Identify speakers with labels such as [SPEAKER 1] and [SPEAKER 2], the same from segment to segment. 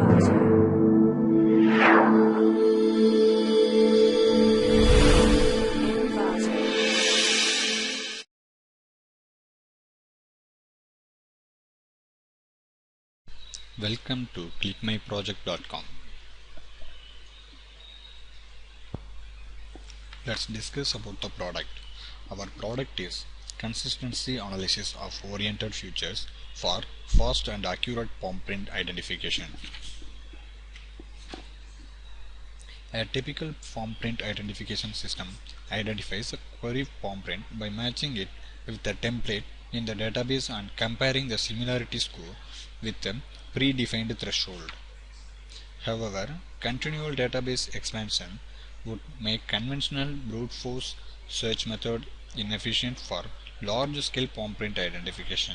[SPEAKER 1] Welcome to clickmyproject.com. Let's discuss about the product. Our product is consistency analysis of oriented features for fast and accurate palm print identification. A typical palm print identification system identifies a query palm print by matching it with the template in the database and comparing the similarity score with a predefined threshold. However, continual database expansion would make conventional brute force search method inefficient for large-scale palm print identification.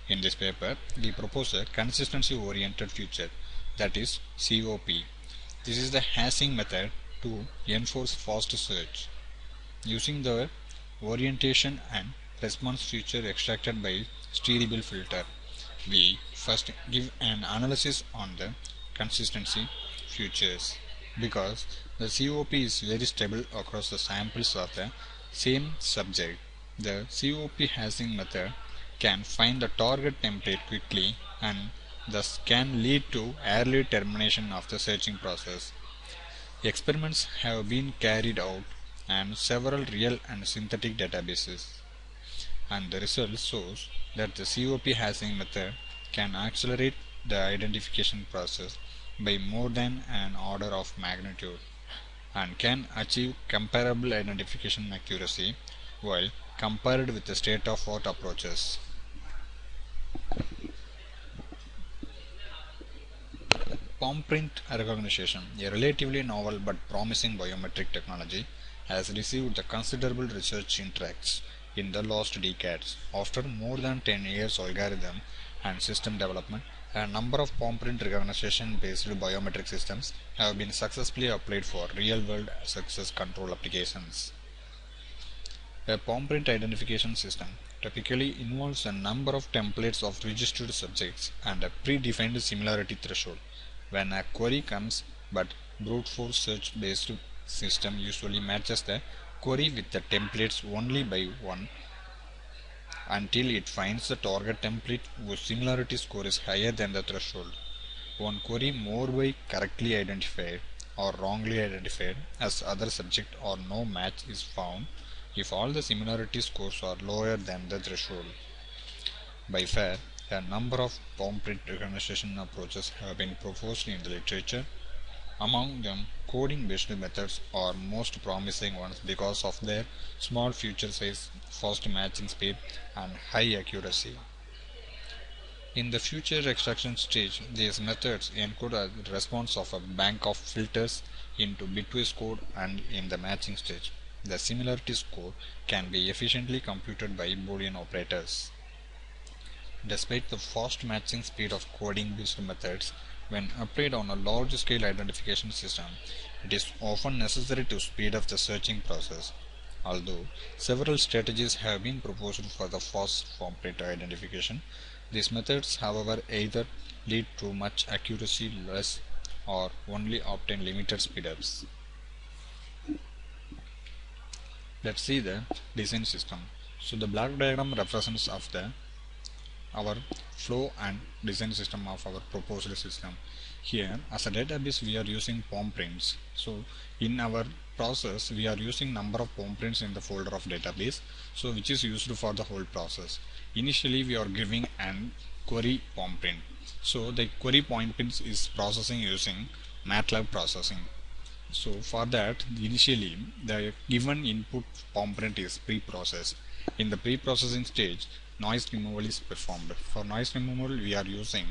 [SPEAKER 1] In this paper, we propose a consistency-oriented feature, that is COP. This is the hashing method to enforce fast search. Using the orientation and response feature extracted by steerable filter, we first give an analysis on the consistency features. Because the COP is very stable across the samples of the same subject, the COP hashing method can find the target template quickly and thus can lead to early termination of the searching process. Experiments have been carried out on several real and synthetic databases, and the result shows that the COP hashing method can accelerate the identification process by more than an order of magnitude and can achieve comparable identification accuracy while compared with the state-of-art approaches. Palm print recognition, a relatively novel but promising biometric technology, has received considerable research interests in the last decades. After more than 10 years algorithm and system development, a number of palm print recognition based biometric systems have been successfully applied for real-world access control applications. A palm print identification system typically involves a number of templates of registered subjects and a predefined similarity threshold. When a query comes, but brute force search based system usually matches the query with the templates only by one until it finds the target template whose similarity score is higher than the threshold. One query more by correctly identified or wrongly identified as other subject or no match is found if all the similarity scores are lower than the threshold. By far, a number of palm print recognition approaches have been proposed in the literature. Among them, coding-based methods are most promising ones because of their small feature size, fast matching speed, and high accuracy. In the feature extraction stage, these methods encode a response of a bank of filters into bitwise code, and in the matching stage, the similarity score can be efficiently computed by Boolean operators. Despite the fast matching speed of coding-based methods, when applied on a large-scale identification system, it is often necessary to speed up the searching process. Although several strategies have been proposed for the fast palm print identification, these methods, however, either lead to much accuracy less or only obtain limited speedups. Let's see the design system. So the block diagram represents of our flow and design system of our proposed system. Here, as a database, we are using palm prints. So in our process, we are using number of palm prints in the folder of database, so which is used for the whole process. Initially, we are giving an query palm print. So the query palm prints is processing using MATLAB processing. So for that, initially the given input palm print is pre-processed. In the pre-processing stage, noise removal is performed. For noise removal, we are using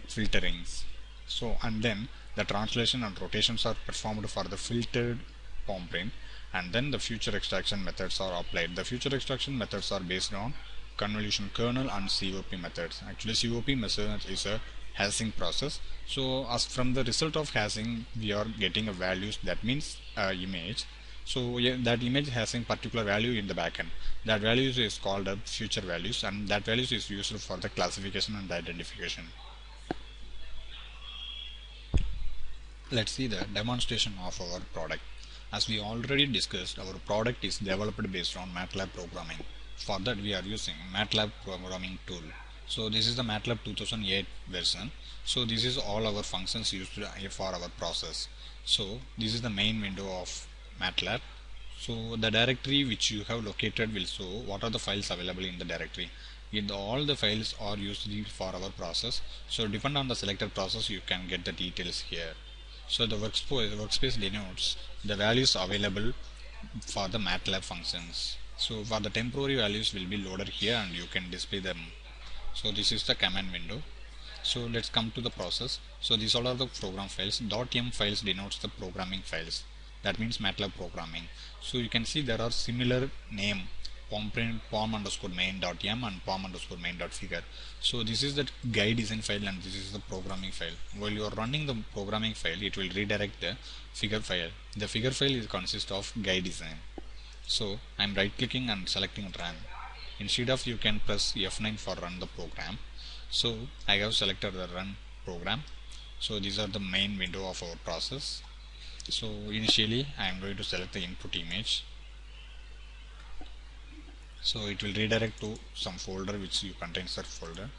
[SPEAKER 1] filterings. So and then the translation and rotations are performed for the filtered palm print, and then the feature extraction methods are applied. The feature extraction methods are based on convolution kernel and COP methods. Actually, COP method is a hashing process. So as from the result of hashing, we are getting a values, that means image. So yeah, that image has a particular value in the backend. That value is called future values, and that values is used for the classification and identification. Let's see the demonstration of our product. As we already discussed, our product is developed based on MATLAB programming. For that we are using MATLAB programming tool. So this is the MATLAB 2008 version. So this is all our functions used for our process. So this is the main window of MATLAB. So the directory which you have located will show what are the files available in the directory. All the files are used for our process. So depend on the selected process you can get the details here. So the workspace denotes the values available for the MATLAB functions. So for the temporary values will be loaded here and you can display them. So this is the command window. So let's come to the process. So these all are the program files. .m files denotes the programming files. That means MATLAB programming. So you can see there are similar name pom_main.m and pom_main.figure. So this is the guide design file and this is the programming file. While you are running the programming file, it will redirect the figure file. The figure file consists of guide design. So I am right clicking and selecting run. Instead of you can press F9 for run the program. So I have selected the run program. So these are the main window of our process. So initially I am going to select the input image. So it will redirect to some folder which you contains that folder.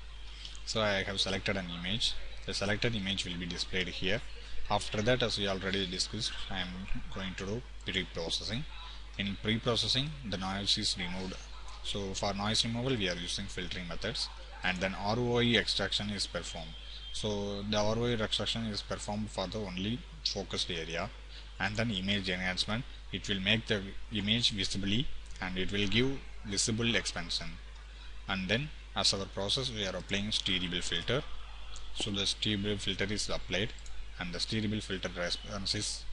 [SPEAKER 1] So I have selected an image. The selected image will be displayed here. After that, as we already discussed, I am going to do pre-processing. In pre-processing, the noise is removed. So for noise removal we are using filtering methods, and then ROI extraction is performed. So the ROI extraction is performed for the only focused area, and then image enhancement, it will make the image visibly and it will give visible expansion. And then as our process we are applying steerable filter. So the steerable filter is applied and the steerable filter response is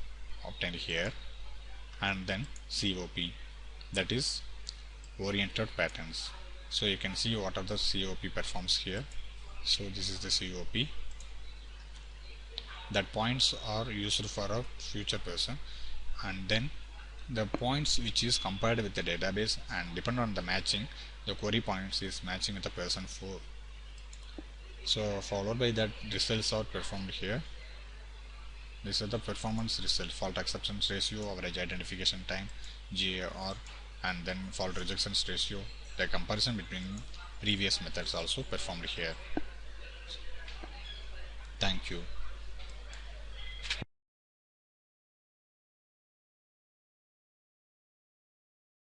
[SPEAKER 1] obtained here, and then COP, that is oriented patterns. So you can see what are the COP performs here. So this is the COP. That points are used for a future person, and then the points which is compared with the database, and depend on the matching, the query points is matching with the person 4. So followed by that results are performed here. This is the performance result: fault acceptance ratio, average identification time, GAR, and then fault rejection ratio. The comparison between previous methods also performed here. Thank you.